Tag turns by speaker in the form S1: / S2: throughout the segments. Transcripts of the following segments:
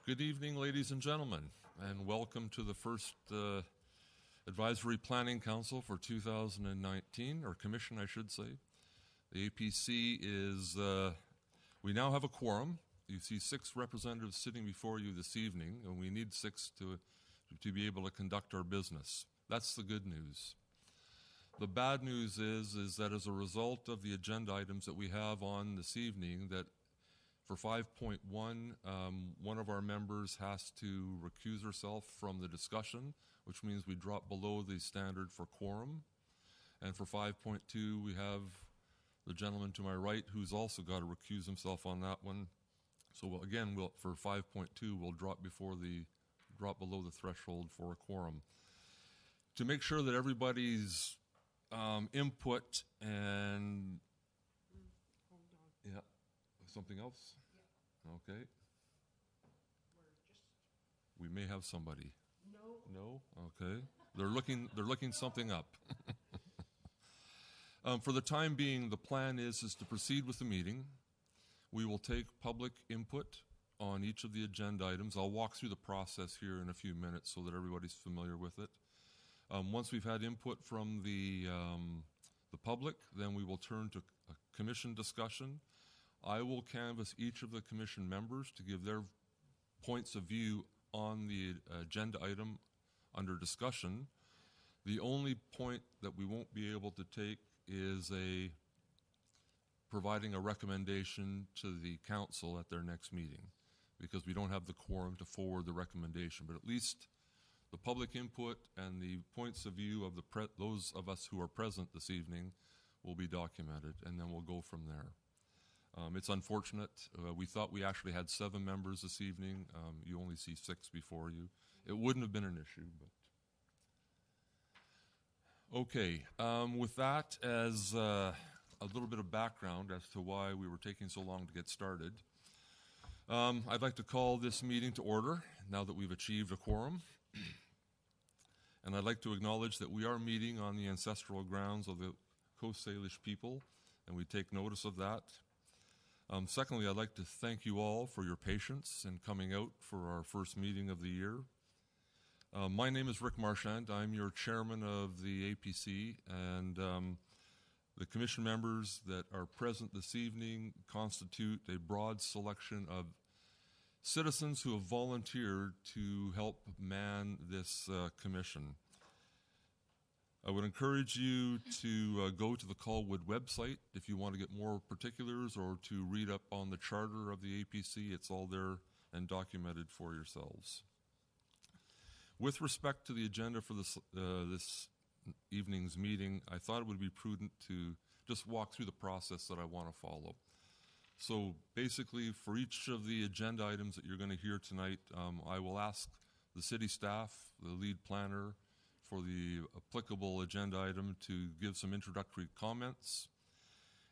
S1: Good evening, ladies and gentlemen, and welcome to the first Advisory Planning Council for 2019, or Commission, I should say. The APC is, we now have a quorum. You see 6 representatives sitting before you this evening, and we need 6 to be able to conduct our business. That's the good news. The bad news is that as a result of the agenda items that we have on this evening, that for 5.1, one of our members has to recuse herself from the discussion, which means we drop below the standard for quorum. And for 5.2, we have the gentleman to my right who's also got to recuse himself on that one. So again, for 5.2, we'll drop below the threshold for a quorum. To make sure that everybody's input and yeah, something else? Yeah. Okay. We may have somebody. No? Okay. They're looking something up. For the time being, the plan is to proceed with the meeting. We will take public input on each of the agenda items. I'll walk through the process here in a few minutes so that everybody's familiar with it. Once we've had input from the public, then we will turn to a commission discussion. I will canvass each of the commission members to give their points of view on the agenda item under discussion. The only point that we won't be able to take is providing a recommendation to the council at their next meeting, because we don't have the quorum to forward the recommendation. But at least the public input and the points of view of those of us who are present this evening will be documented, and then we'll go from there. It's unfortunate. We thought we actually had 7 members this evening. You only see 6 before you. It wouldn't have been an issue, but okay. With that as a little bit of background as to why we were taking so long to get started, I'd like to call this meeting to order now that we've achieved a quorum. And I'd like to acknowledge that we are meeting on the ancestral grounds of the Coast Salish people, and we take notice of that. Secondly, I'd like to thank you all for your patience in coming out for our first meeting of the year. My name is Rick Marchand. I'm your chairman of the APC, and the commission members that are present this evening constitute a broad selection of citizens who have volunteered to help man this commission. I would encourage you to go to the Colwood website if you want to get more particulars, or to read up on the charter of the APC. It's all there and documented for yourselves. With respect to the agenda for this evening's meeting, I thought it would be prudent to just walk through the process that I want to follow. So basically, for each of the agenda items that you're going to hear tonight, I will ask the city staff, the lead planner, for the applicable agenda item to give some introductory comments.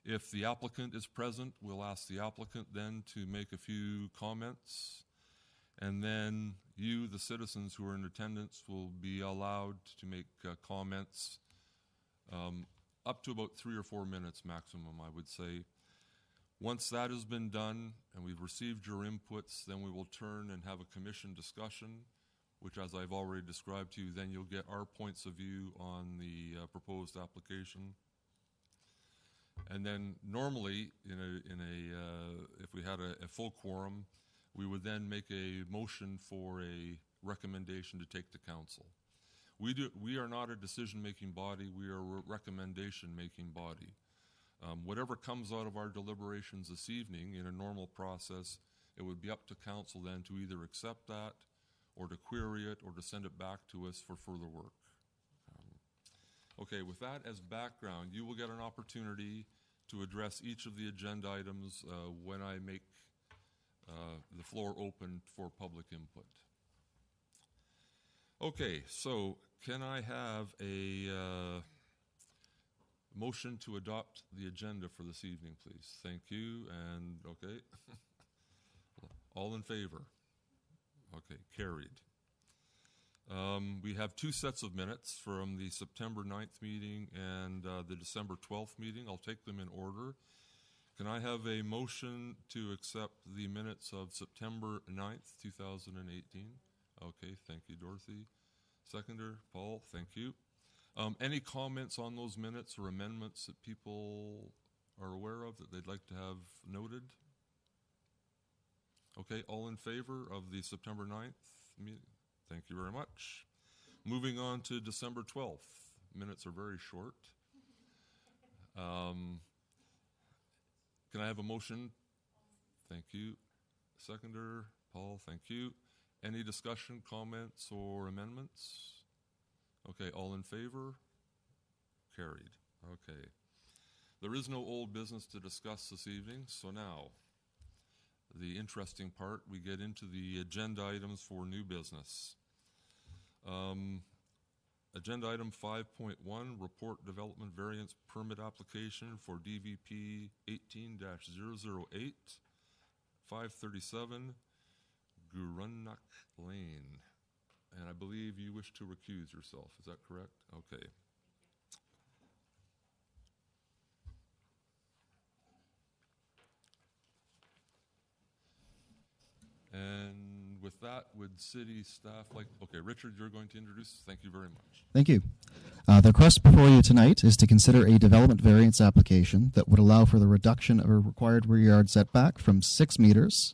S1: If the applicant is present, we'll ask the applicant then to make a few comments. And then you, the citizens who are in attendance, will be allowed to make comments up to about 3 or 4 minutes maximum, I would say. Once that has been done and we've received your inputs, then we will turn and have a commission discussion, which, as I've already described to you, then you'll get our points of view on the proposed application. And then normally, if we had a full quorum, we would then make a motion for a recommendation to take to council. We are not a decision-making body. We are a recommendation-making body. Whatever comes out of our deliberations this evening in a normal process, it would be up to council then to either accept that, or to query it, or to send it back to us for further work. Okay, with that as background, you will get an opportunity to address each of the agenda items when I make the floor open for public input. Okay, so can I have a motion to adopt the agenda for this evening, please? Thank you, and okay. All in favor? Okay, carried. We have 2 sets of minutes from the September 9th meeting and the December 12th meeting. I'll take them in order. Can I have a motion to accept the minutes of September 9th, 2018? Okay, thank you, Dorothy. Seconder, Paul, thank you. Any comments on those minutes or amendments that people are aware of that they'd like to have noted? Okay, all in favor of the September 9th meeting? Thank you very much. Moving on to December 12th. Minutes are very short. Can I have a motion? Thank you. Seconder, Paul, thank you. Any discussion, comments, or amendments? Okay, all in favor? Carried. Okay. There is no old business to discuss this evening, so now, the interesting part, we get into the agenda items for new business. Agenda item 5.1, report development variance permit application for DVP 18-008, 537 Gurunuk Lane. And I believe you wish to recuse yourself. Is that correct? Okay. And with that, would city staff like, okay, Richard, you're going to introduce. Thank you very much.
S2: Thank you. The request before you tonight is to consider a development variance application that would allow for the reduction of a required rear yard setback from 6 meters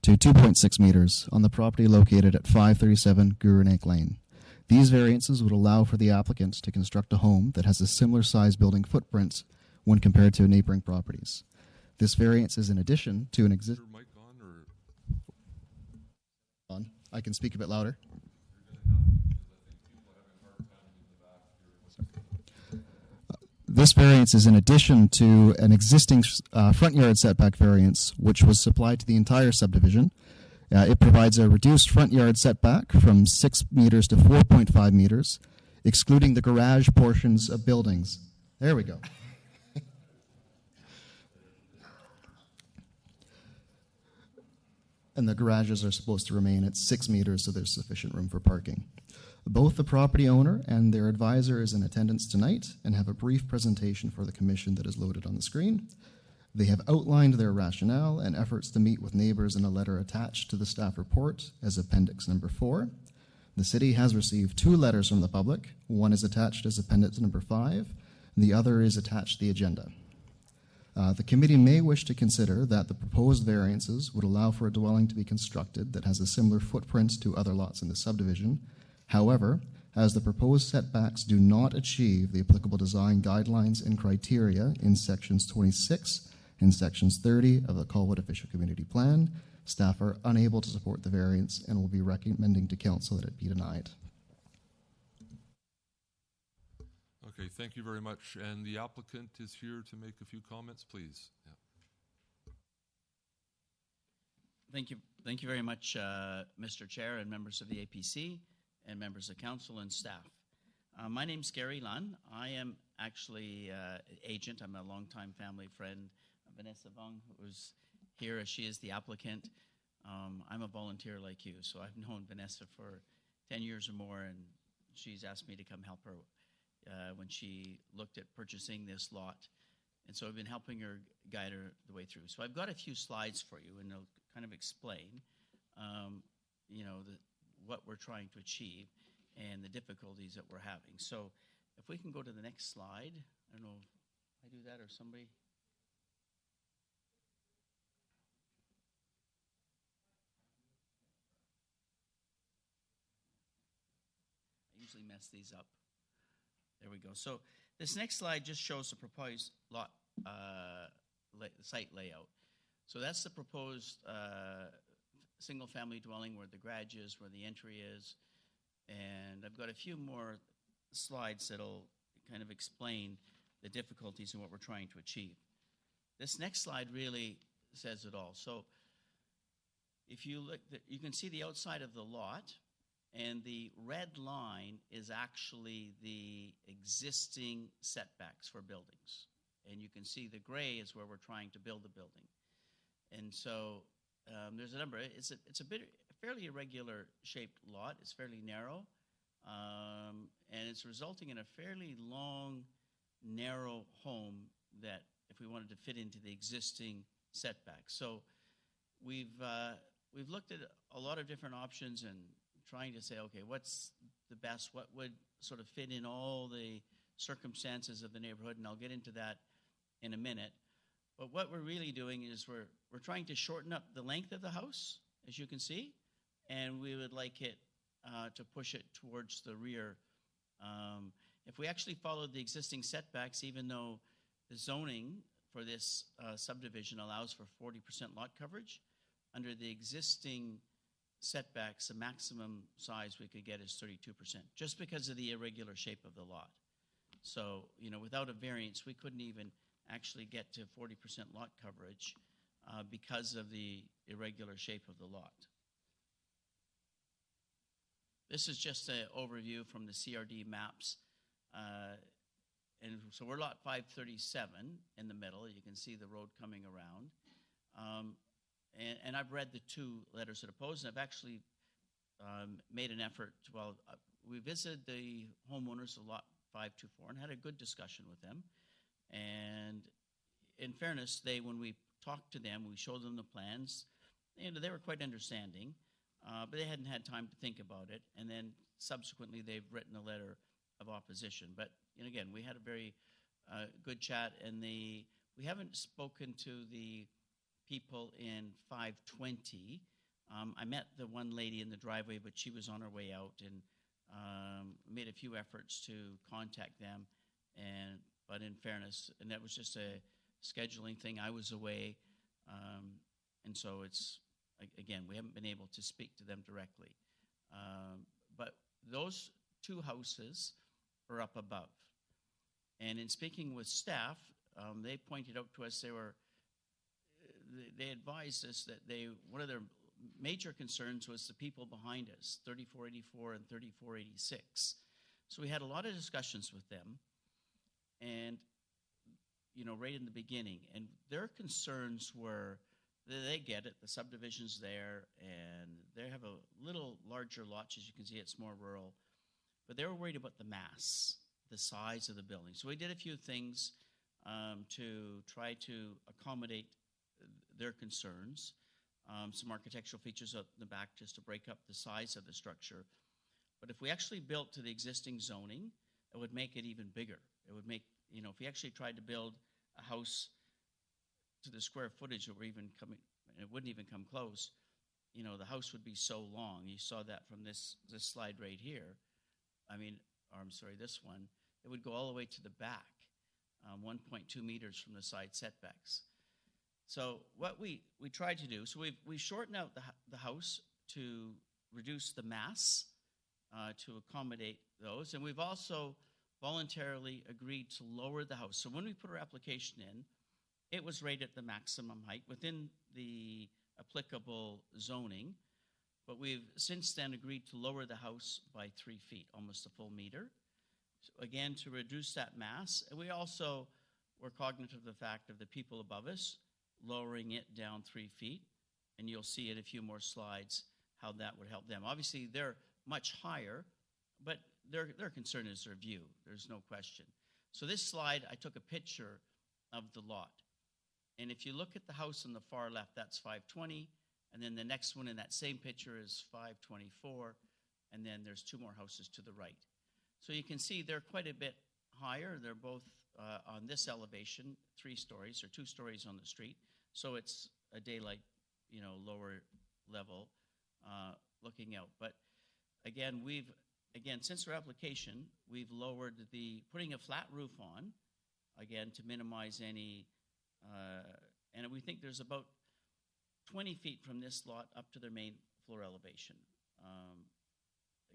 S2: to 2.6 meters on the property located at 537 Gurunuk Lane. These variances would allow for the applicant to construct a home that has a similar size building footprint when compared to neighboring properties. This variance is in addition to an existing...
S1: Is your mic on or?
S2: On. I can speak a bit louder. This variance is in addition to an existing front yard setback variance, which was supplied to the entire subdivision. It provides a reduced front yard setback from 6 meters to 4.5 meters, excluding the garage portions of buildings. There we go. And the garages are supposed to remain at 6 meters, so there's sufficient room for parking. Both the property owner and their advisor is in attendance tonight and have a brief presentation for the commission that is loaded on the screen. They have outlined their rationale and efforts to meet with neighbors in a letter attached to the staff report as appendix number 4. The city has received 2 letters from the public. One is attached as appendix number 5, and the other is attached to the agenda. The committee may wish to consider that the proposed variances would allow for a dwelling to be constructed that has a similar footprint to other lots in the subdivision. However, as the proposed setbacks do not achieve the applicable design guidelines and criteria in sections 26 and sections 30 of the Colwood Official Community Plan, staff are unable to support the variance and will be recommending to council that it be denied.
S1: Okay, thank you very much. And the applicant is here to make a few comments, please. Yeah.
S3: Thank you very much, Mr. Chair and members of the APC and members of council and staff. My name's Gary Lunn. I am actually an agent. I'm a longtime family friend of Vanessa Vung, who's here as she is the applicant. I'm a volunteer like you, so I've known Vanessa for 10 years or more, and she's asked me to come help her when she looked at purchasing this lot. And so I've been helping her, guide her the way through. So I've got a few slides for you, and they'll kind of explain, what we're trying to achieve and the difficulties that we're having. So if we can go to the next slide. I don't know if I do that or somebody. I usually mess these up. There we go. So this next slide just shows the proposed lot site layout. So that's the proposed single-family dwelling where the garage is, where the entry is. And I've got a few more slides that'll kind of explain the difficulties and what we're trying to achieve. This next slide really says it all. So if you look, you can see the outside of the lot, and the red line is actually the existing setbacks for buildings. And you can see the gray is where we're trying to build the building. And so there's a number. It's a fairly irregular shaped lot. It's fairly narrow, and it's resulting in a fairly long, narrow home that if we wanted to fit into the existing setbacks. So we've looked at a lot of different options and trying to say, okay, what's the best? What would sort of fit in all the circumstances of the neighborhood? And I'll get into that in a minute. But what we're really doing is we're trying to shorten up the length of the house, as you can see, and we would like it to push it towards the rear. If we actually followed the existing setbacks, even though the zoning for this subdivision allows for 40% lot coverage, under the existing setbacks, the maximum size we could get is 32%, just because of the irregular shape of the lot. So, without a variance, we couldn't even actually get to 40% lot coverage because of the irregular shape of the lot. This is just an overview from the CRD maps. And so we're lot 537 in the middle. You can see the road coming around. And I've read the two letters that oppose, and I've actually made an effort to, we visited the homeowners of lot 524 and had a good discussion with them. And in fairness, when we talked to them, we showed them the plans, they were quite understanding, but they hadn't had time to think about it. And then subsequently, they've written a letter of opposition. But again, we had a very good chat, and we haven't spoken to the people in 520. I met the one lady in the driveway, but she was on her way out, and made a few efforts to contact them. But in fairness, and that was just a scheduling thing. I was away, and so it's, again, we haven't been able to speak to them directly. But those two houses are up above. And in speaking with staff, they pointed out to us they advised us that one of their major concerns was the people behind us, 3484 and 3486. So we had a lot of discussions with them, and right in the beginning, and their concerns were, they get it, the subdivision's there, and they have a little larger lot. As you can see, it's more rural, but they were worried about the mass, the size of the building. So we did a few things to try to accommodate their concerns. Some architectural features up in the back just to break up the size of the structure. But if we actually built to the existing zoning, it would make it even bigger. It would make, if we actually tried to build a house to the square footage that we're even coming, it wouldn't even come close, the house would be so long. You saw that from this slide right here. This one. It would go all the way to the back, 1.2 meters from the side setbacks. So what we tried to do, so we shortened out the house to reduce the mass to accommodate those, and we've also voluntarily agreed to lower the house. So when we put our application in, it was rated at the maximum height within the applicable zoning, but we've since then agreed to lower the house by 3 feet, almost a full meter, so again, to reduce that mass. And we also were cognizant of the fact of the people above us, lowering it down 3 feet, and you'll see in a few more slides how that would help them. Obviously, they're much higher, but their concern is their view. There's no question. So this slide, I took a picture of the lot. And if you look at the house on the far left, that's 520, and then the next one in that same picture is 524, and then there's two more houses to the right. So you can see they're quite a bit higher. They're both on this elevation, 3 stories or 2 stories on the street. So it's a daylight, lower level looking out. But again, since our application, we've lowered putting a flat roof on, again, to minimize any, and we think there's about 20 feet from this lot up to their main floor elevation.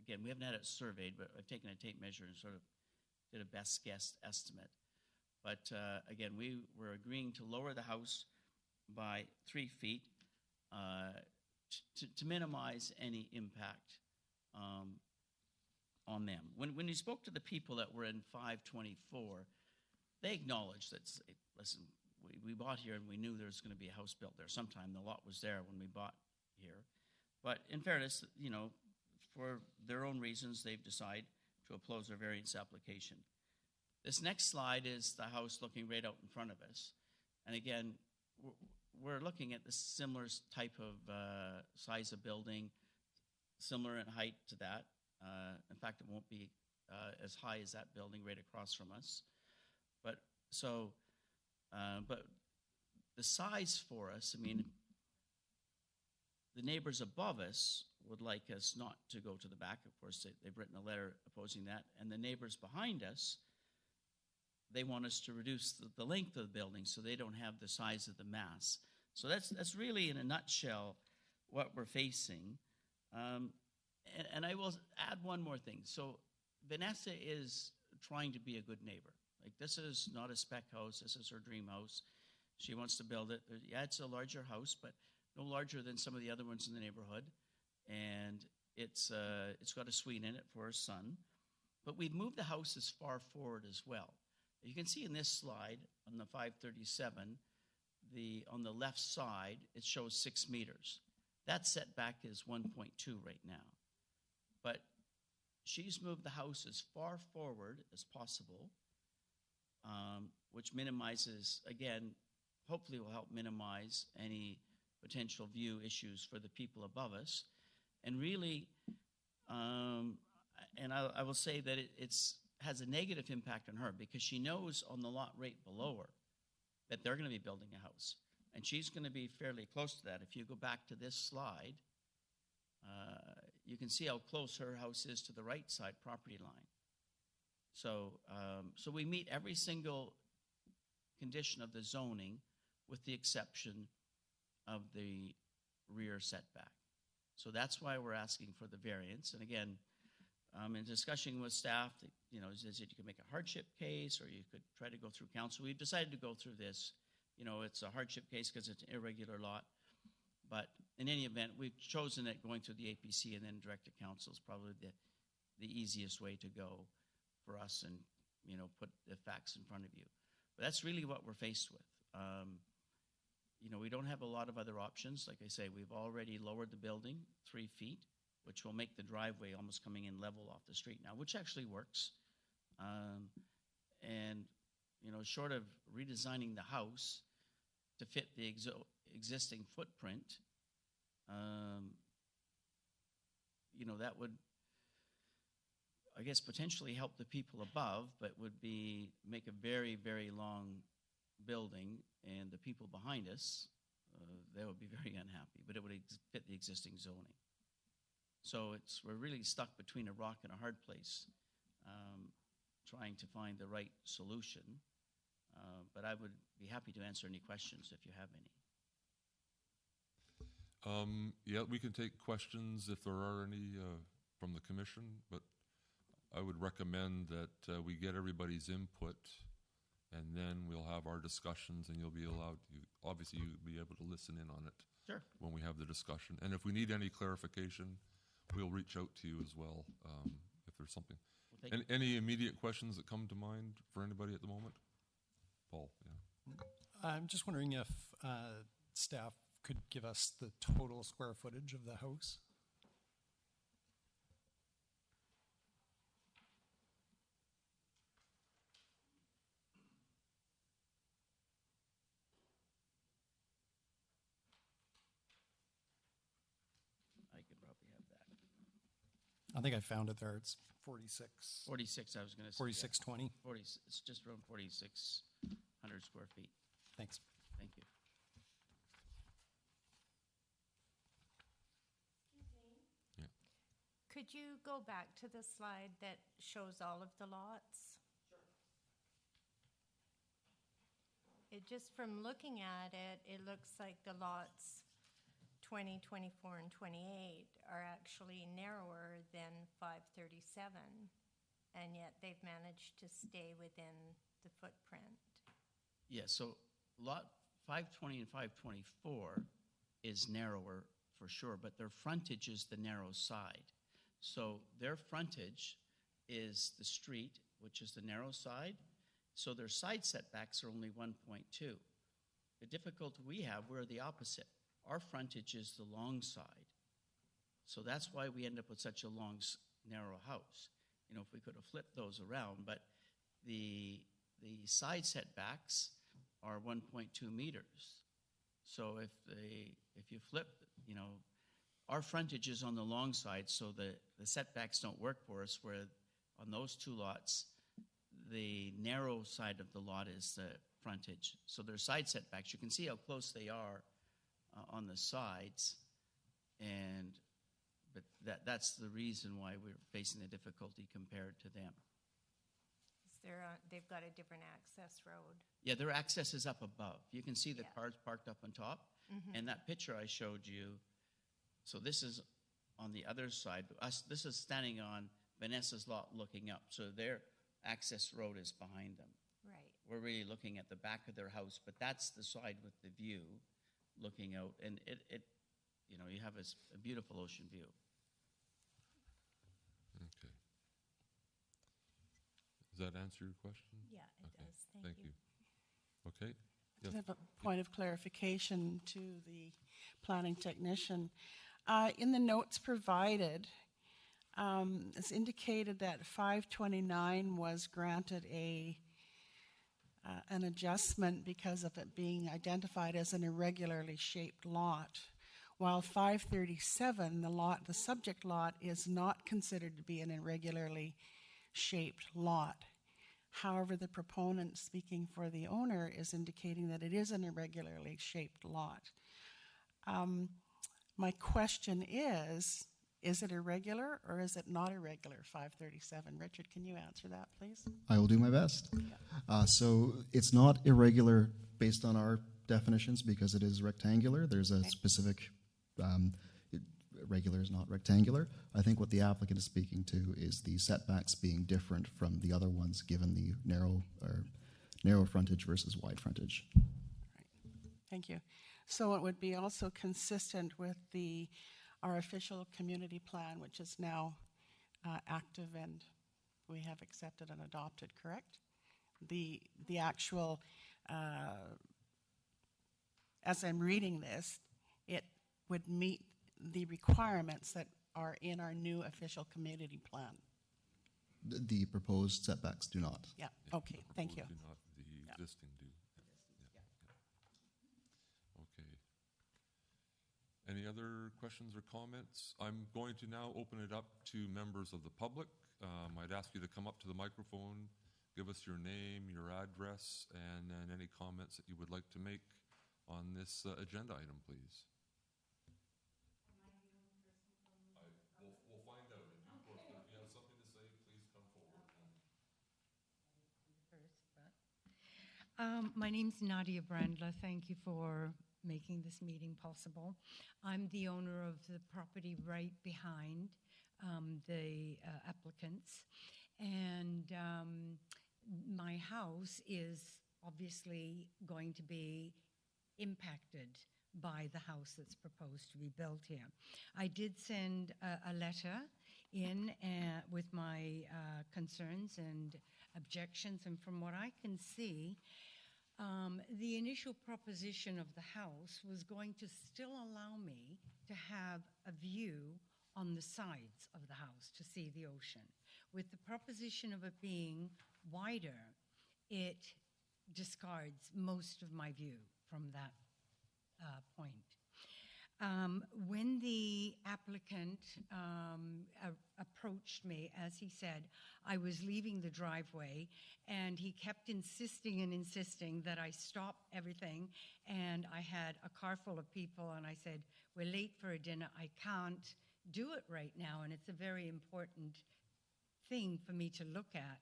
S3: Again, we haven't had it surveyed, but I've taken a tape measure and sort of did a best guess estimate. But again, we were agreeing to lower the house by 3 feet to minimize any impact on them. When you spoke to the people that were in 524, they acknowledged that, listen, we bought here and we knew there was going to be a house built there sometime. The lot was there when we bought here. But in fairness, for their own reasons, they've decided to oppose their variance application. This next slide is the house looking right out in front of us. And again, we're looking at the similar type of size of building, similar in height to that. In fact, it won't be as high as that building right across from us. But the size for us, I mean, the neighbors above us would like us not to go to the back. Of course, they've written a letter opposing that. And the neighbors behind us, they want us to reduce the length of the building so they don't have the size of the mass. So that's really, in a nutshell, what we're facing. And I will add one more thing. So Vanessa is trying to be a good neighbor. Like, this is not a spec house. This is her dream house. She wants to build it. Yeah, it's a larger house, but no larger than some of the other ones in the neighborhood. And it's got a suite in it for her son. But we've moved the house as far forward as well. You can see in this slide on the 537, on the left side, it shows 6 meters. That setback is 1.2 right now. But she's moved the house as far forward as possible, which minimizes, again, hopefully will help minimize any potential view issues for the people above us. And really, and I will say that it has a negative impact on her, because she knows on the lot right below her that they're going to be building a house. And she's going to be fairly close to that. If you go back to this slide, you can see how close her house is to the right side property line. So we meet every single condition of the zoning with the exception of the rear setback. So that's why we're asking for the variance. And again, in discussion with staff, you know, is it you can make a hardship case, or you could try to go through council. We've decided to go through this. You know, it's a hardship case because it's an irregular lot. But in any event, we've chosen it going through the APC and then direct to council is probably the easiest way to go for us, and, you know, put the facts in front of you. But that's really what we're faced with. You know, we don't have a lot of other options. Like I say, we've already lowered the building 3 feet, which will make the driveway almost coming in level off the street now, which actually works. And, you know, short of redesigning the house to fit the existing footprint, you know, that would, I guess, potentially help the people above, but would make a very, very long building, and the people behind us, they would be very unhappy, but it would fit the existing zoning. So we're really stuck between a rock and a hard place, trying to find the right solution. But I would be happy to answer any questions if you have any.
S1: Yeah, we can take questions if there are any from the commission, but I would recommend that we get everybody's input, and then we'll have our discussions, and you'll be allowed to, obviously you'll be able to listen in on it.
S3: Sure.
S1: When we have the discussion. And if we need any clarification, we'll reach out to you as well if there's something. Any immediate questions that come to mind for anybody at the moment? Paul, yeah.
S4: I'm just wondering if staff could give us the total square footage of the house.
S3: I could probably have that.
S4: I think I found it there. It's 46.
S3: 46, I was going to say.
S4: 4620.
S3: 40, it's just around 4,600 square feet.
S4: Thanks.
S3: Thank you.
S1: Yeah.
S5: Could you go back to the slide that shows all of the lots? Sure. It just, from looking at it, it looks like the lots 20, 24, and 28 are actually narrower than 537, and yet they've managed to stay within the footprint.
S3: Yeah, so lot 520 and 524 is narrower for sure, but their frontage is the narrow side. So their frontage is the street, which is the narrow side, so their side setbacks are only 1.2. The difficulty we have, we're the opposite. Our frontage is the long side. So that's why we end up with such a long, narrow house. You know, if we could have flipped those around, but the side setbacks are 1.2 meters. So if you flip, our frontage is on the long side, so the setbacks don't work for us, where on those two lots, the narrow side of the lot is the frontage. So there's side setbacks. You can see how close they are on the sides, but that's the reason why we're facing the difficulty compared to them.
S5: They've got a different access road.
S3: Yeah, their access is up above. You can see the
S5: Yeah.
S3: cars parked up on top. And that picture I showed you, so this is on the other side. This is standing on Vanessa's lot looking up. So their access road is behind them.
S5: Right.
S3: We're really looking at the back of their house, but that's the side with the view looking out. And you have a beautiful ocean view.
S1: Okay. Does that answer your question?
S5: Yeah, it
S1: Okay,
S5: does.
S1: Thank you. Okay.
S6: I
S1: Yes.
S6: have a point of clarification to the planning technician. In the notes provided, it's indicated that 529 was granted an adjustment because of it being identified as an irregularly shaped lot, while 537, the subject lot, is not considered to be an irregularly shaped lot. However, the proponent, speaking for the owner, is indicating that it is an irregularly shaped lot. My question is it irregular or is it not irregular, 537? Richard, can you answer that, please?
S2: I will do my best. So it's not irregular based on our definitions because it is rectangular. There's a specific, regular is not rectangular. I think what the applicant is speaking to is the setbacks being different from the other ones given the narrow frontage versus wide frontage.
S6: Right. Thank you. So it would be also consistent with our official community plan, which is now active and we have accepted and adopted, correct? The actual, as I'm reading this, it would meet the requirements that are in our new official community plan.
S2: The proposed setbacks do not.
S6: Yeah, okay, thank you.
S1: Do not, the existing do. Okay. Any other questions or comments? I'm going to now open it up to members of the public. I'd ask you to come up to the microphone, give us your name, your address, and then any comments that you would like to make on this agenda item, please. We'll find out in due course, but if you have something to say, please come forward.
S7: My name's Nadia Brandler. Thank you for making this meeting possible. I'm the owner of the property right behind the applicants, and my house is obviously going to be impacted by the house that's proposed to be built here. I did send a letter in with my concerns and objections, and from what I can see, the initial proposition of the house was going to still allow me to have a view on the sides of the house to see the ocean. With the proposition of it being wider, it discards most of my view from that point. When the applicant approached me, as he said, I was leaving the driveway, and he kept insisting and insisting that I stop everything, and I had a car full of people, and I said, we're late for a dinner, I can't do it right now, and it's a very important thing for me to look at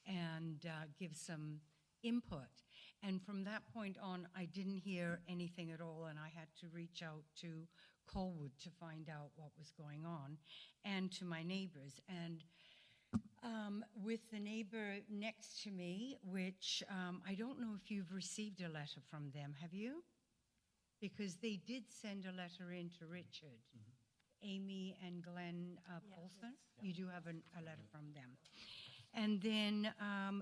S7: and give some input. And from that point on, I didn't hear anything at all, and I had to reach out to Colwood to find out what was going on, and to my neighbors. And with the neighbor next to me, which I don't know if you've received a letter from them, have you? Because they did send a letter in to Richard. Amy and Glenn Polster. You do have a letter from them. And then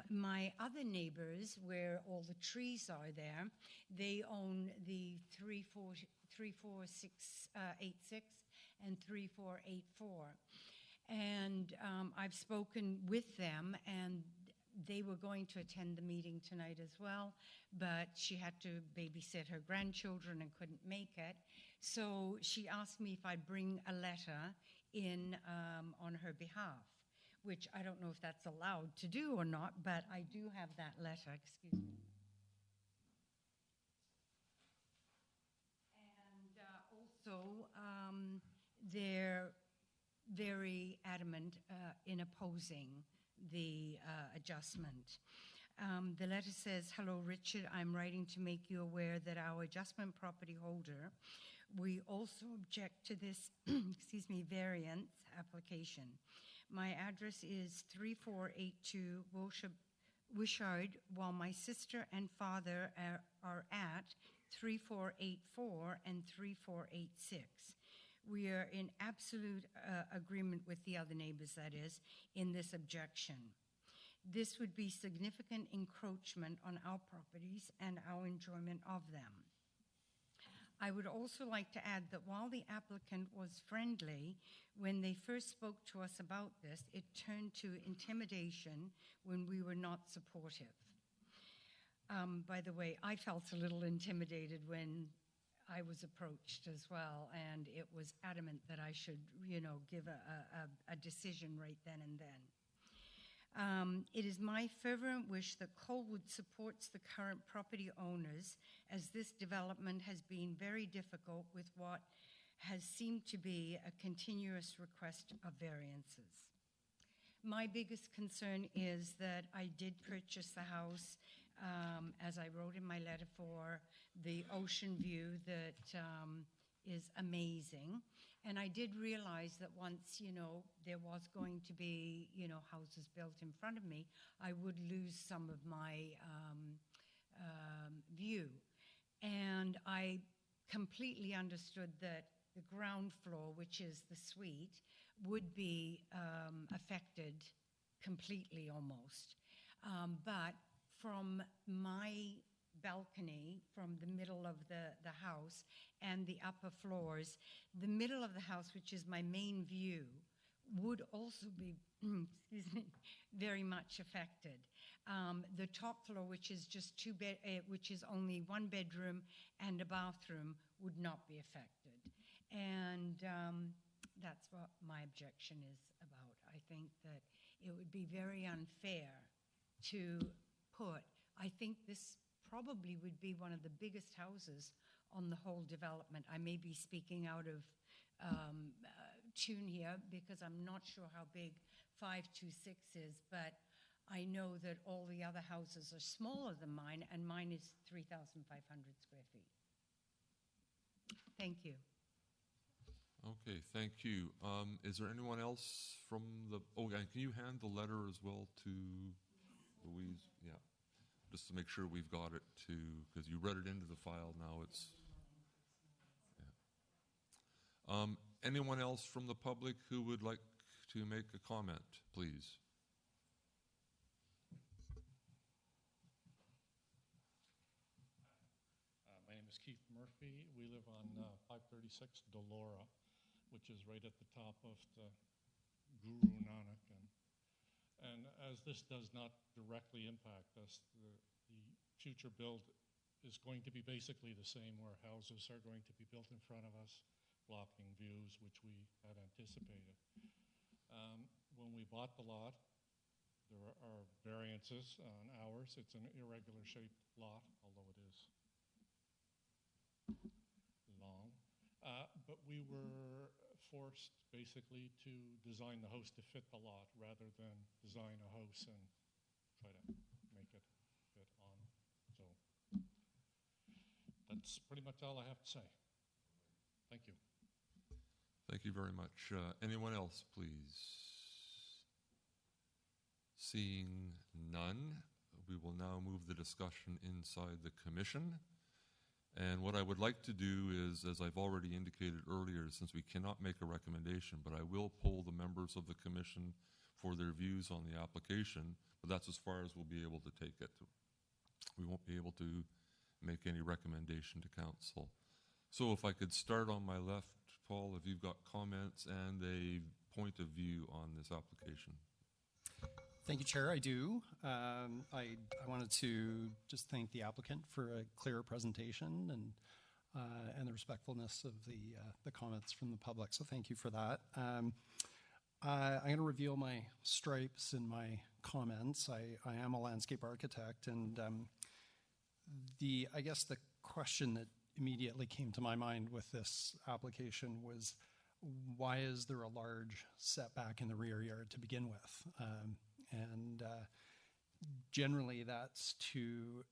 S7: my other neighbors, where all the trees are there, they own the 34686 and 3484. And I've spoken with them, and they were going to attend the meeting tonight as well, but she had to babysit her grandchildren and couldn't make it. So she asked me if I'd bring a letter in on her behalf, which I don't know if that's allowed to do or not, but I do have that letter. Excuse me. And also, they're very adamant in opposing the adjustment. The letter says, "Hello, Richard. I'm writing to make you aware that our adjustment property holder, we also object to this, excuse me, variance application. My address is 3482 Wishart, while my sister and father are at 3484 and 3486. We are in absolute agreement with the other neighbors, that is, in this objection. This would be significant encroachment on our properties and our enjoyment of them. I would also like to add that while the applicant was friendly, when they first spoke to us about this, it turned to intimidation when we were not supportive. By the way, I felt a little intimidated when I was approached as well, and it was adamant that I should, give a decision right then and then. It is my fervent wish that Colwood supports the current property owners, as this development has been very difficult with what has seemed to be a continuous request of variances. My biggest concern is that I did purchase the house, as I wrote in my letter, for the ocean view that is amazing. And I did realize that once, there was going to be, houses built in front of me, I would lose some of my view. And I completely understood that the ground floor, which is the suite, would be affected completely almost. But from my balcony, from the middle of the house and the upper floors, the middle of the house, which is my main view, would also be excuse me, very much affected. The top floor, which is just which is only one bedroom and a bathroom, would not be affected. And that's what my objection is about. I think that it would be very unfair to I think this probably would be one of the biggest houses on the whole development. I may be speaking out of tune here because I'm not sure how big 526 is, but I know that all the other houses are smaller than mine, and mine is 3,500 square feet. Thank you.
S1: Okay, thank you. Is there anyone else from the, and can you hand the letter as well to Louise? Yeah, just to make sure we've got it too, because you read it into the file now. It's, yeah. Anyone else from the public who would like to make a comment, please?
S8: My name is Keith Murphy. We live on 536 Dolora, which is right at the top of the Guru Nanak. And as this does not directly impact us, the future build is going to be basically the same, where houses are going to be built in front of us, blocking views, which we had anticipated. When we bought the lot, there are variances on ours. It's an irregular shaped lot, although it is long. But we were forced basically to design the house to fit the lot rather than design a house and try to make it fit on. So that's pretty much all I have to say. Thank you.
S1: Thank you very much. Anyone else, please? Seeing none, we will now move the discussion inside the commission. And what I would like to do is, as I've already indicated earlier, since we cannot make a recommendation, but I will poll the members of the commission for their views on the application, but that's as far as we'll be able to take it. We won't be able to make any recommendation to council. So if I could start on my left, Paul, if you've got comments and a point of view on this application.
S4: Thank you, Chair. I do. I wanted to just thank the applicant for a clear presentation and the respectfulness of the comments from the public. So thank you for that. I'm going to reveal my stripes in my comments. I am a landscape architect, and I guess the question that immediately came to my mind with this application was, why is there a large setback in the rear yard to begin with? Generally that's to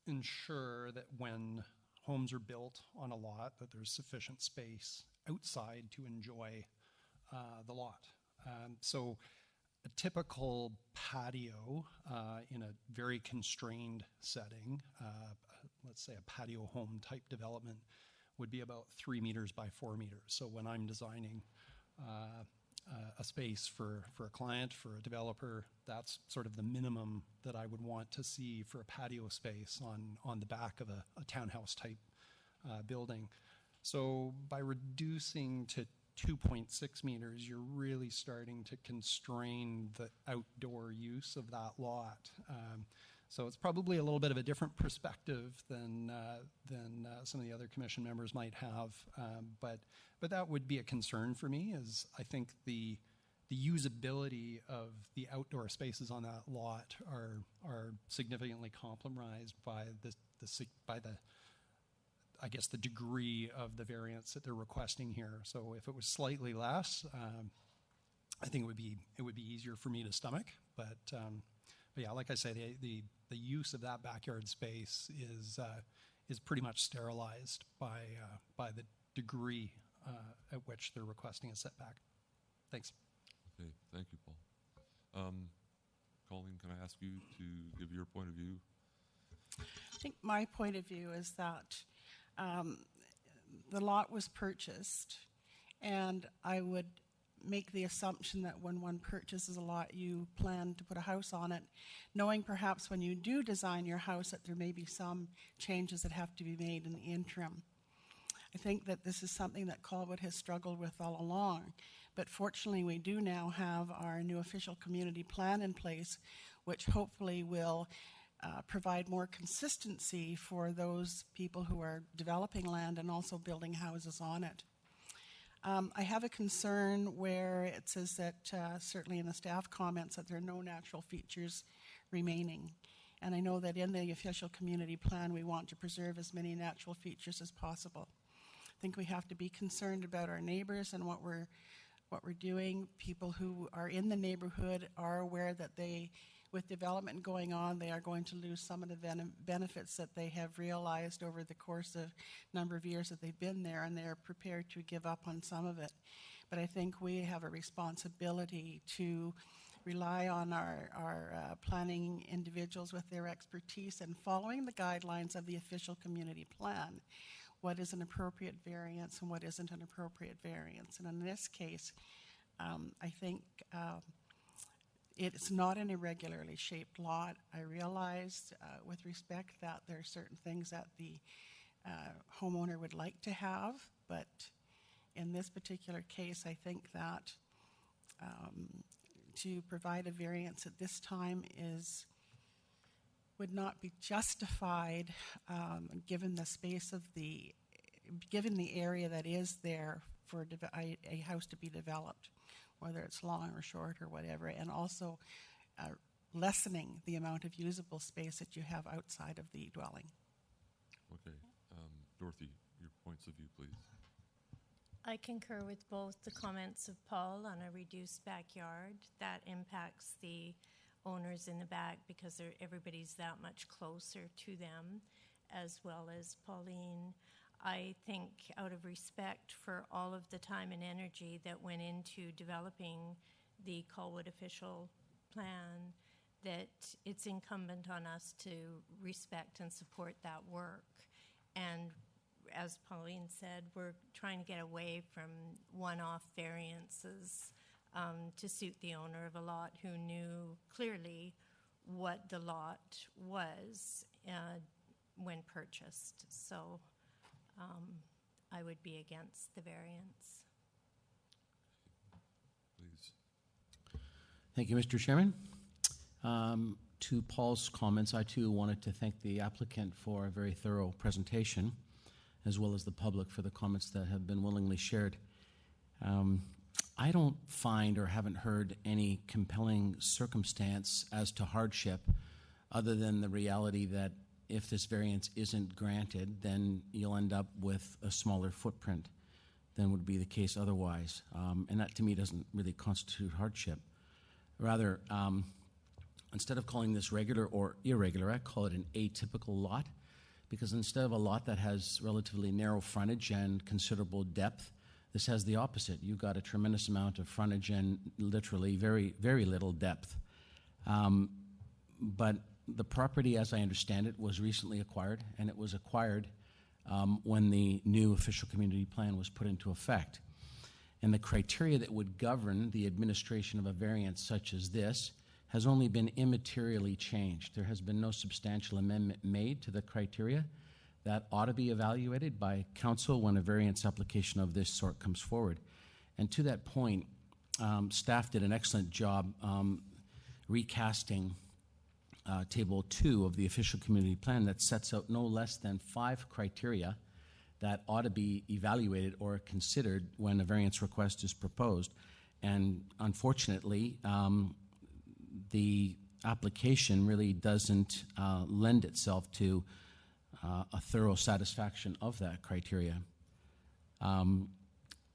S4: ensure that when homes are built on a lot, that there's sufficient space outside to enjoy the lot. So a typical patio in a very constrained setting, let's say a patio home type development, would be about 3 meters by 4 meters. So when I'm designing a space for a client, for a developer, that's sort of the minimum that I would want to see for a patio space on the back of a townhouse type building. So by reducing to 2.6 meters, you're really starting to constrain the outdoor use of that lot. So it's probably a little bit of a different perspective than some of the other commission members might have. But that would be a concern for me, is I think the usability of the outdoor spaces on that lot are significantly compromised by I guess the degree of the variance that they're requesting here. So if it was slightly less, I think it would be easier for me to stomach. But yeah, like I say, the use of that backyard space is pretty much sterilized by the degree at which they're requesting a setback. Thanks.
S1: Okay, thank you, Paul. Colleen, can I ask you to give your point of view?
S6: I think my point of view is that the lot was purchased, and I would make the assumption that when one purchases a lot, you plan to put a house on it, knowing perhaps when you do design your house that there may be some changes that have to be made in the interim. I think that this is something that Colwood has struggled with all along, but fortunately we do now have our new official community plan in place, which hopefully will provide more consistency for those people who are developing land and also building houses on it. I have a concern where it says that, certainly in the staff comments, that there are no natural features remaining. And I know that in the official community plan we want to preserve as many natural features as possible. I think we have to be concerned about our neighbors and what we're doing. People who are in the neighborhood are aware that with development going on, they are going to lose some of the benefits that they have realized over the course of a number of years that they've been there, and they're prepared to give up on some of it. But I think we have a responsibility to rely on our planning individuals with their expertise and following the guidelines of the official community plan. What is an appropriate variance and what isn't an appropriate variance? And in this case, I think it's not an irregularly shaped lot. I realize with respect that there are certain things that the homeowner would like to have, but in this particular case, I think that to provide a variance at this time would not be justified given the space of given the area that is there for a house to be developed, whether it's long or short or whatever, and also lessening the amount of usable space that you have outside of the dwelling.
S1: Okay. Dorothy, your points of view, please.
S5: I concur with both the comments of Paul on a reduced backyard. That impacts the owners in the back because everybody's that much closer to them, as well as Pauline. I think out of respect for all of the time and energy that went into developing the Colwood official plan, that it's incumbent on us to respect and support that work. And as Pauline said, we're trying to get away from one-off variances to suit the owner of a lot who knew clearly what the lot was when purchased. So I would be against the variance.
S1: Please.
S9: Thank you, Mr. Chairman. To Paul's comments, I too wanted to thank the applicant for a very thorough presentation, as well as the public for the comments that have been willingly shared. I don't find or haven't heard any compelling circumstance as to hardship other than the reality that if this variance isn't granted, then you'll end up with a smaller footprint than would be the case otherwise. And that to me doesn't really constitute hardship. Rather, instead of calling this regular or irregular, I call it an atypical lot, because instead of a lot that has relatively narrow frontage and considerable depth, this has the opposite. You've got a tremendous amount of frontage and literally very, very little depth. But the property, as I understand it, was recently acquired, and it was acquired when the new official community plan was put into effect. And the criteria that would govern the administration of a variance such as this has only been immaterially changed. There has been no substantial amendment made to the criteria that ought to be evaluated by council when a variance application of this sort comes forward. And to that point, staff did an excellent job recasting Table 2 of the official community plan that sets out no less than 5 criteria that ought to be evaluated or considered when a variance request is proposed. And unfortunately, the application really doesn't lend itself to a thorough satisfaction of that criteria.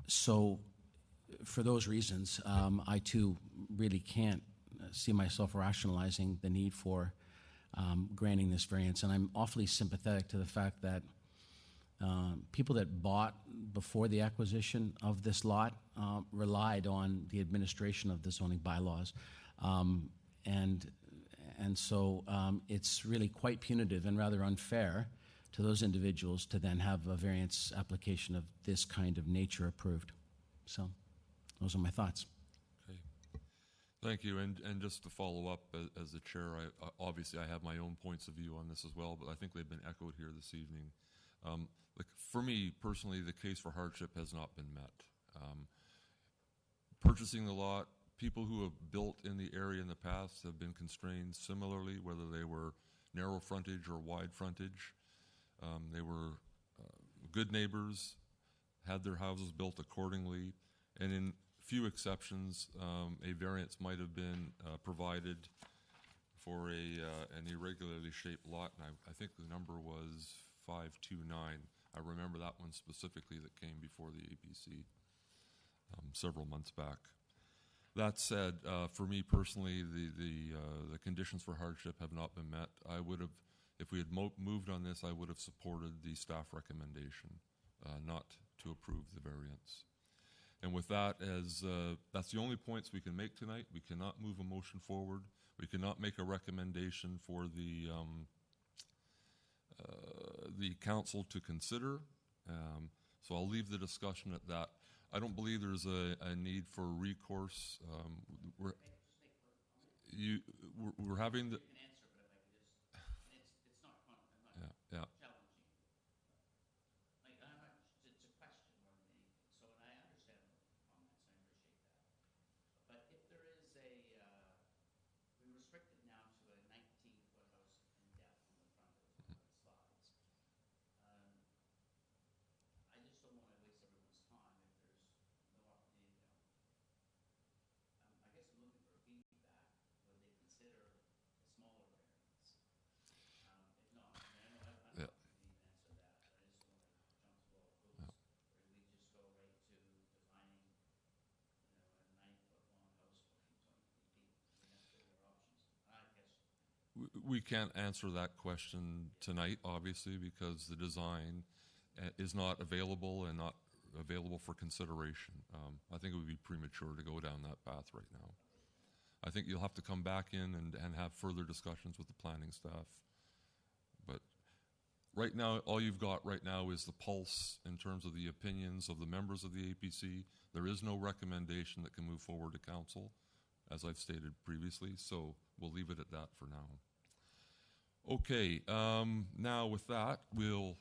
S9: So for those reasons, I too really can't see myself rationalizing the need for granting this variance. And I'm awfully sympathetic to the fact that people that bought before the acquisition of this lot relied on the administration of the zoning bylaws. And so it's really quite punitive and rather unfair to those individuals to then have a variance application of this kind of nature approved. So those are my thoughts.
S1: Okay. Thank you. And just to follow up, as the chair, obviously I have my own points of view on this as well, but I think they've been echoed here this evening. For me personally, the case for hardship has not been met. Purchasing the lot, people who have built in the area in the past have been constrained similarly, whether they were narrow frontage or wide frontage. They were good neighbors, had their houses built accordingly, and in few exceptions, a variance might have been provided for an irregularly shaped lot, and I think the number was 529. I remember that one specifically that came before the APC several months back. That said, for me personally, the conditions for hardship have not been met. I would have, if we had moved on this, I would have supported the staff recommendation, not to approve the variance. And with that, as that's the only points we can make tonight. We cannot move a motion forward. We cannot make a recommendation for the council to consider. So I'll leave the discussion at that. I don't believe there's a need for recourse. We're having the. Yeah. We can't answer that question tonight, obviously, because the design is not available and not available for consideration. I think it would be premature to go down that path right now. I think you'll have to come back in and have further discussions with the planning staff. But right now, all you've got right now is the pulse in terms of the opinions of the members of the APC. There is no recommendation that can move forward to council, as I've stated previously, so we'll leave it at that for now. Okay, now with that, we'll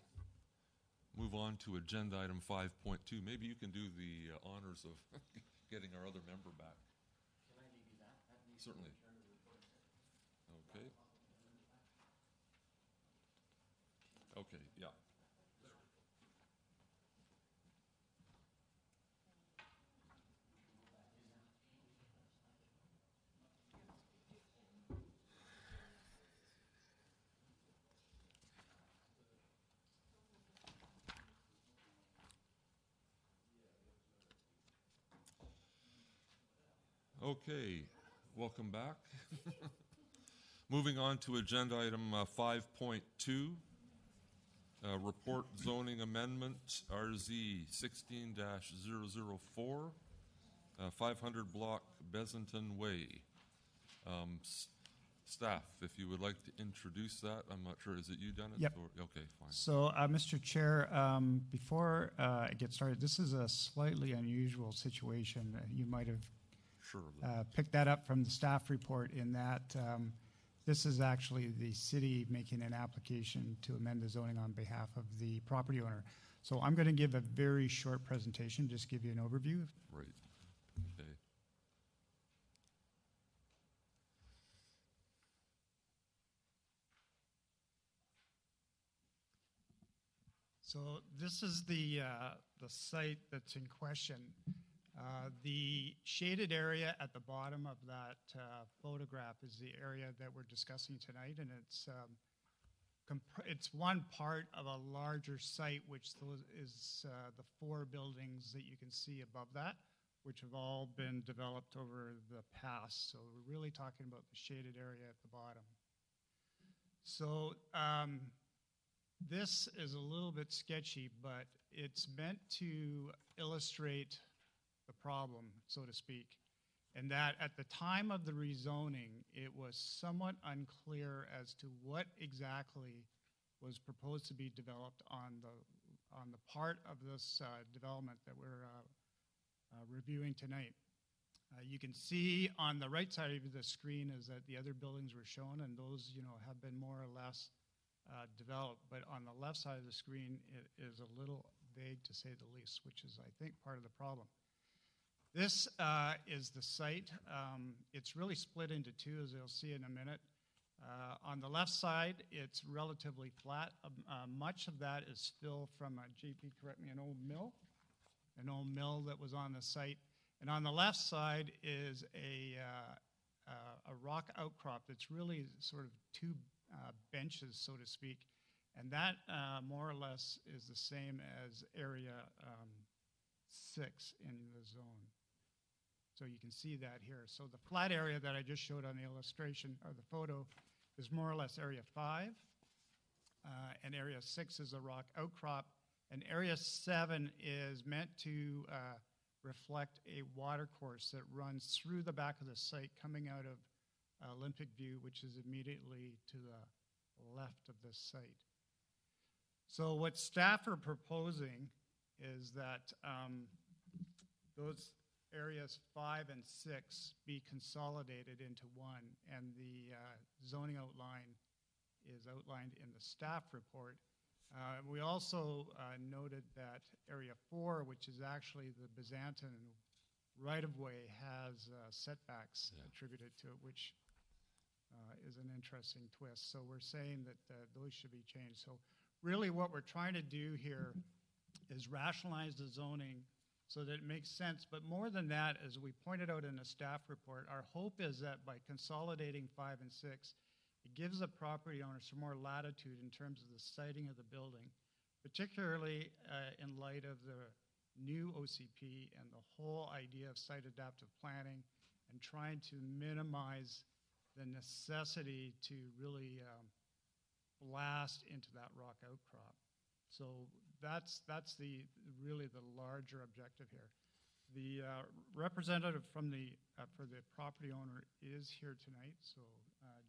S1: move on to agenda item 5.2. Maybe you can do the honors of getting our other member back. Can I leave you that? Certainly. Okay, yeah. Okay, welcome back. Moving on to agenda item 5.2, report zoning amendment RZ 16-004, 500 block Besanton Way. Staff, if you would like to introduce that, I'm not sure, is it you, Dennis?
S10: Yep.
S1: Or, okay, fine.
S10: So, Mr. Chair, before I get started, this is a slightly unusual situation. You might have
S1: Sure.
S10: picked that up from the staff report in that this is actually the city making an application to amend the zoning on behalf of the property owner. So I'm going to give a very short presentation, just give you an overview.
S1: Right. Okay.
S10: So this is the site that's in question. The shaded area at the bottom of that photograph is the area that we're discussing tonight, and it's one part of a larger site, which is the 4 buildings that you can see above that, which have all been developed over the past. So we're really talking about the shaded area at the bottom. So this is a little bit sketchy, but it's meant to illustrate the problem, so to speak, and that at the time of the rezoning, it was somewhat unclear as to what exactly was proposed to be developed on the part of this development that we're reviewing tonight. You can see on the right side of the screen is that the other buildings were shown, and those, have been more or less developed. But on the left side of the screen, it is a little vague, to say the least, which is, I think, part of the problem. This is the site. It's really split into 2, as you'll see in a minute. On the left side, it's relatively flat. Much of that is still from, JP, correct me, an old mill that was on the site. And on the left side is a rock outcrop that's really sort of 2 benches, so to speak. And that more or less is the same as area 6 in the zone. So you can see that here. So the flat area that I just showed on the illustration, or the photo, is more or less area 5. And area 6 is a rock outcrop. And area 7 is meant to reflect a water course that runs through the back of the site coming out of Olympic View, which is immediately to the left of this site. So what staff are proposing is that those areas 5 and 6 be consolidated into one, and the zoning outline is outlined in the staff report. We also noted that area 4, which is actually the Besanton right-of-way, has setbacks attributed to it, which is an interesting twist. So we're saying that those should be changed. So really what we're trying to do here is rationalize the zoning so that it makes sense. But more than that, as we pointed out in the staff report, our hope is that by consolidating 5 and 6, it gives the property owner some more latitude in terms of the siting of the building, particularly in light of the new OCP and the whole idea of site adaptive planning and trying to minimize the necessity to really blast into that rock outcrop. So that's really the larger objective here. The representative from for the property owner is here tonight, so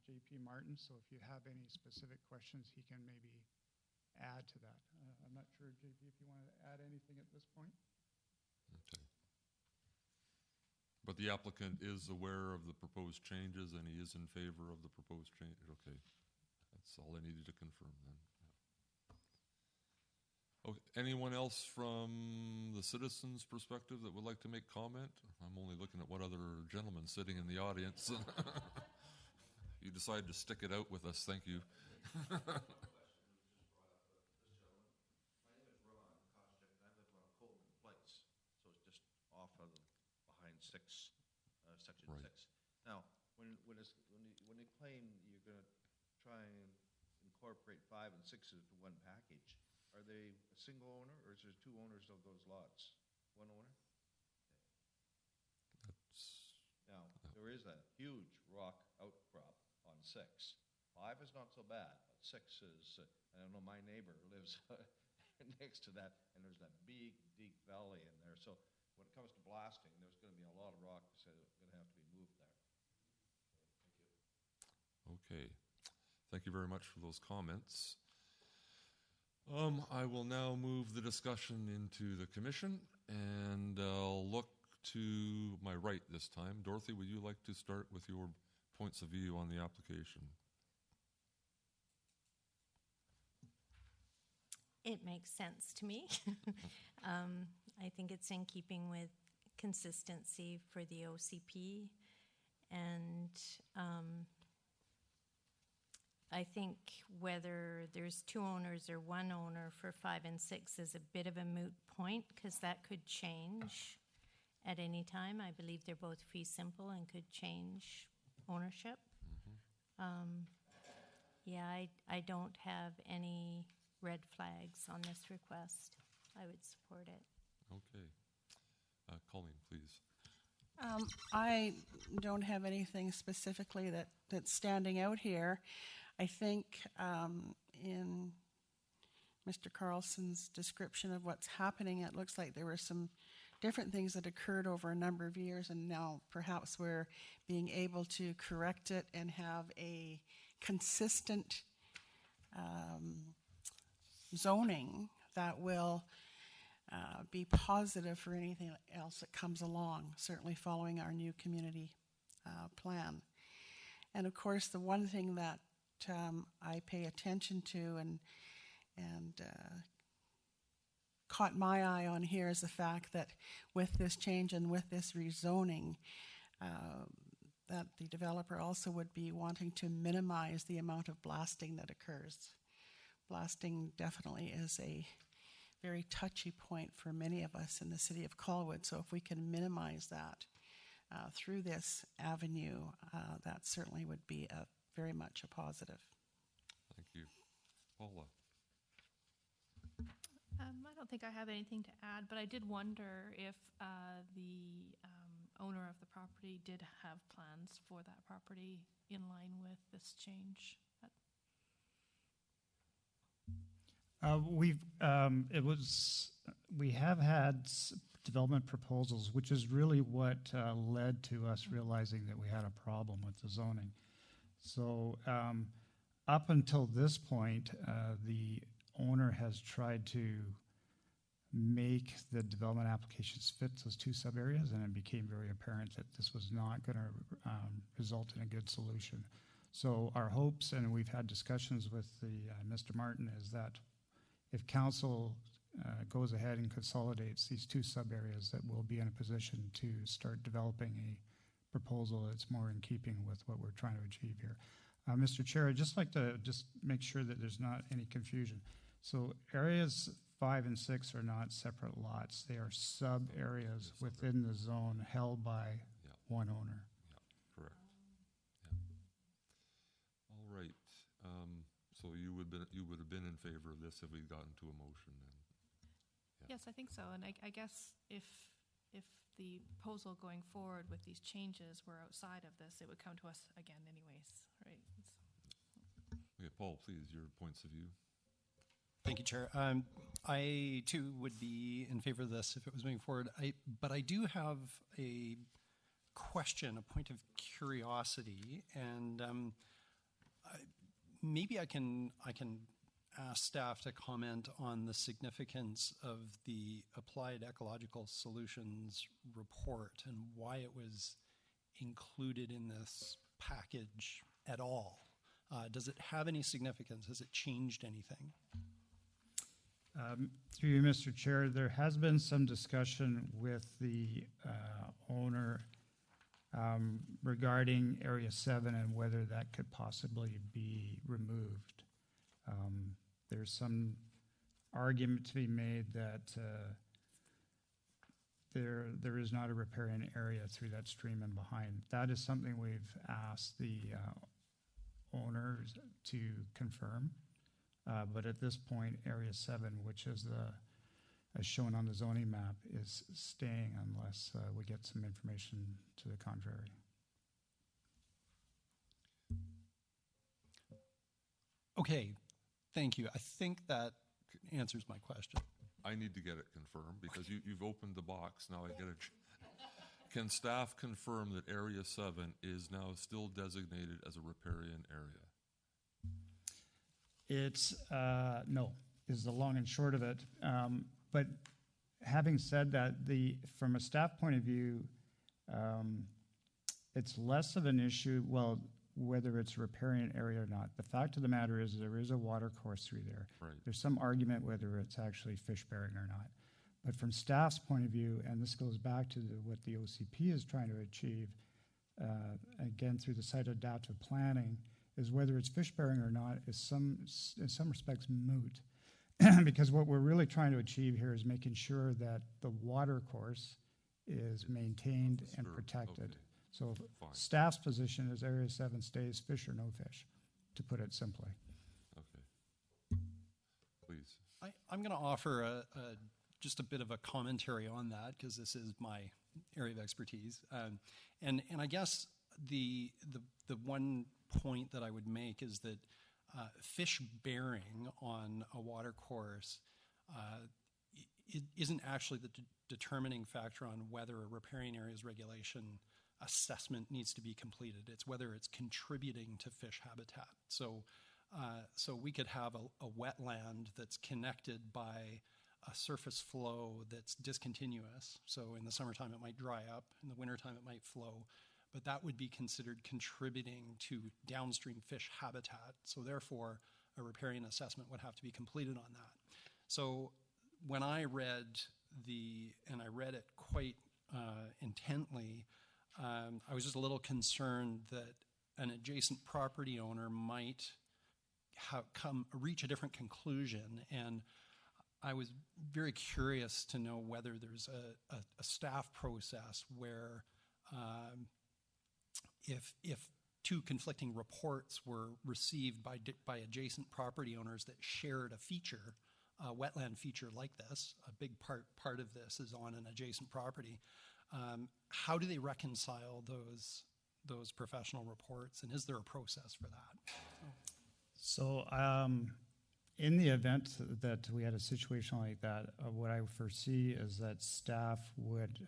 S10: JP Martin. So if you have any specific questions, he can maybe add to that. I'm not sure, JP, if you want to add anything at this point.
S1: Okay. But the applicant is aware of the proposed changes, and he is in favor of the proposed change. Okay, that's all I needed to confirm then. Okay. Anyone else from the citizens' perspective that would like to make comment? I'm only looking at one other gentleman sitting in the audience. You decided to stick it out with us. Thank you.
S11: six, section
S1: Right.
S11: 6. Now, when they claim you're going to try and incorporate 5 and 6 into one package, are they a single owner, or is there two owners of those lots? One owner? Now, there is a huge rock outcrop on 6. 5 is not so bad, but 6 is, I don't know, my neighbor lives next to that, and there's that big, deep valley in there. So when it comes to blasting, there's going to be a lot of rock that's going to have to be moved there.
S1: Okay. Thank you very much for those comments. I will now move the discussion into the commission, and I'll look to my right this time. Dorothy, would you like to start with your points of view on the application?
S5: It makes sense to me. I think it's in keeping with consistency for the OCP, and I think whether there's two owners or one owner for 5 and 6 is a bit of a moot point, because that could change at any time. I believe they're both fee simple and could change ownership. Yeah, I don't have any red flags on this request. I would support it.
S1: Okay. Colleen, please.
S6: I don't have anything specifically that's standing out here. I think in Mr. Carlson's description of what's happening, it looks like there were some different things that occurred over a number of years, and now perhaps we're being able to correct it and have a consistent zoning that will be positive for anything else that comes along, certainly following our new community plan. And of course, the one thing that I pay attention to and caught my eye on here is the fact that with this change and with this rezoning, that the developer also would be wanting to minimize the amount of blasting that occurs. Blasting definitely is a very touchy point for many of us in the city of Colwood. So if we can minimize that through this avenue, that certainly would be very much a positive.
S1: Thank you. Paula.
S12: I don't think I have anything to add, but I did wonder if the owner of the property did have plans for that property in line with this change.
S10: We have had development proposals, which is really what led to us realizing that we had a problem with the zoning. So up until this point, the owner has tried to make the development applications fit those two sub areas, and it became very apparent that this was not going to result in a good solution. So our hopes, and we've had discussions with Mr. Martin, is that if council goes ahead and consolidates these two sub areas, that we'll be in a position to start developing a proposal that's more in keeping with what we're trying to achieve here. Mr. Chair, I'd just like to make sure that there's not any confusion. So areas 5 and 6 are not separate lots. They are sub areas within the zone held by one owner.
S1: Yeah, correct. Yeah. All right. So you would have been in favor of this if we'd gotten to a motion then? Yeah.
S12: Yes, I think so. And I guess if the proposal going forward with these changes were outside of this, it would come to us again anyways, right?
S1: Okay, Paul, please, your points of view.
S4: Thank you, Chair. I, too, would be in favor of this if it was moving forward. But I do have a question, a point of curiosity, and maybe I can ask staff to comment on the significance of the Applied Ecological Solutions report and why it was included in this package at all. Does it have any significance? Has it changed anything?
S10: Through you, Mr. Chair, there has been some discussion with the owner regarding Area 7 and whether that could possibly be removed. There's some argument to be made that there is not a riparian area through that stream and behind. That is something we've asked the owners to confirm. But at this point, Area 7, which is as shown on the zoning map, is staying unless we get some information to the contrary.
S4: Okay, thank you. I think that answers my question.
S1: I need to get it confirmed because you've opened the box. Now I get it. Can staff confirm that Area 7 is now still designated as a riparian area?
S10: It's, no, is the long and short of it. But having said that, from a staff point of view, it's less of an issue, well, whether it's a riparian area or not. The fact of the matter is there is a water course through there.
S1: Right.
S10: There's some argument whether it's actually fish bearing or not. But from staff's point of view, and this goes back to what the OCP is trying to achieve, again through the site adaptive planning, is whether it's fish bearing or not is in some respects moot. Because what we're really trying to achieve here is making sure that the water course is maintained and
S1: Sure,
S10: protected.
S1: okay.
S10: So
S1: Fine.
S10: staff's position is Area 7 stays fish or no fish, to put it simply.
S1: Okay. Please.
S4: I'm going to offer just a bit of a commentary on that because this is my area of expertise. And I guess the one point that I would make is that fish bearing on a water course it isn't actually the determining factor on whether a riparian areas regulation assessment needs to be completed. It's whether it's contributing to fish habitat. So we could have a wetland that's connected by a surface flow that's discontinuous. So in the summertime, it might dry up. In the wintertime, it might flow. But that would be considered contributing to downstream fish habitat. So therefore, a riparian assessment would have to be completed on that. So when I read and I read it quite intently, I was just a little concerned that an adjacent property owner might reach a different conclusion. And I was very curious to know whether there's a staff process where if two conflicting reports were received by adjacent property owners that shared a feature, a wetland feature like this, a big part of this is on an adjacent property, how do they reconcile those professional reports, and is there a process for that?
S10: So in the event that we had a situation like that, what I foresee is that staff would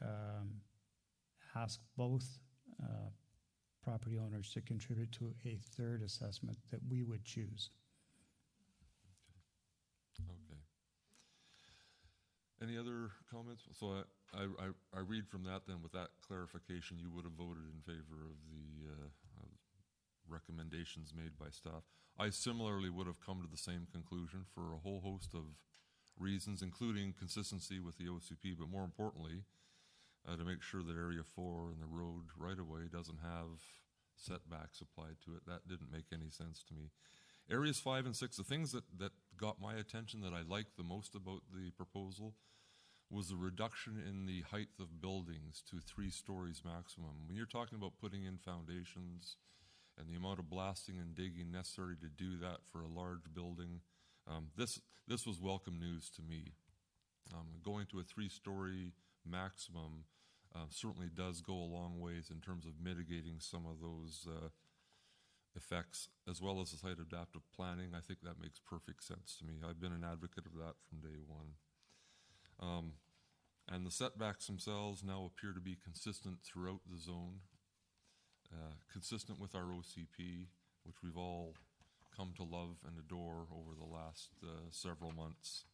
S10: ask both property owners to contribute to a third assessment that we would choose.
S1: Okay. Any other comments? So I read from that then, with that clarification, you would have voted in favor of the recommendations made by staff. I similarly would have come to the same conclusion for a whole host of reasons, including consistency with the OCP, but more importantly, to make sure that Area 4 and the road right-of-way doesn't have setbacks applied to it. That didn't make any sense to me. Areas 5 and 6, the things that got my attention that I liked the most about the proposal was the reduction in the height of buildings to 3 stories maximum. When you're talking about putting in foundations and the amount of blasting and digging necessary to do that for a large building, this was welcome news to me. Going to a 3-story maximum certainly does go a long ways in terms of mitigating some of those effects, as well as the site adaptive planning. I think that makes perfect sense to me. I've been an advocate of that from day one. And the setbacks themselves now appear to be consistent throughout the zone, consistent with our OCP, which we've all come to love and adore over the last several months.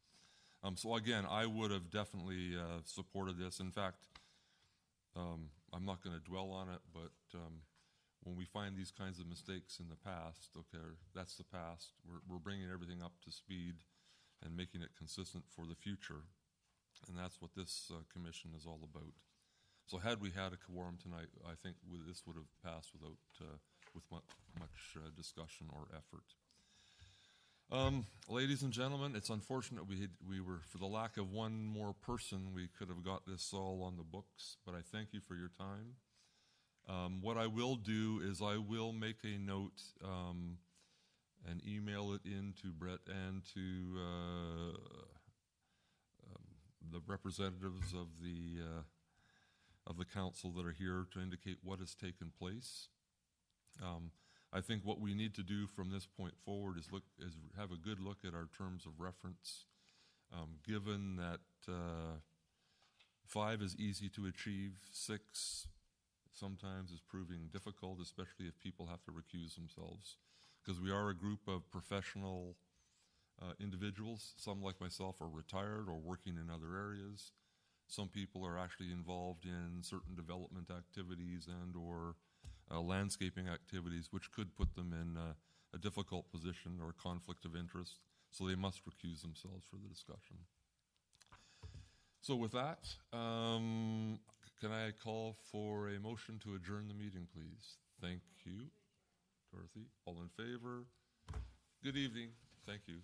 S1: So again, I would have definitely supported this. In fact, I'm not going to dwell on it, but when we find these kinds of mistakes in the past, okay, that's the past. We're bringing everything up to speed and making it consistent for the future. And that's what this commission is all about. So had we had a quorum tonight, I think this would have passed with much discussion or effort. Ladies and gentlemen, it's unfortunate we were, for the lack of one more person, we could have got this all on the books, but I thank you for your time. What I will do is I will make a note and email it in to Brett and to the representatives of the council that are here to indicate what has taken place. I think what we need to do from this point forward is have a good look at our terms of reference. Given that 5 is easy to achieve, 6 sometimes is proving difficult, especially if people have to recuse themselves. Because we are a group of professional individuals. Some, like myself, are retired or working in other areas. Some people are actually involved in certain development activities and or landscaping activities, which could put them in a difficult position or conflict of interest. So they must recuse themselves for the discussion. So with that, can I call for a motion to adjourn the meeting, please? Thank you. Dorothy, all in favor? Good evening. Thank you.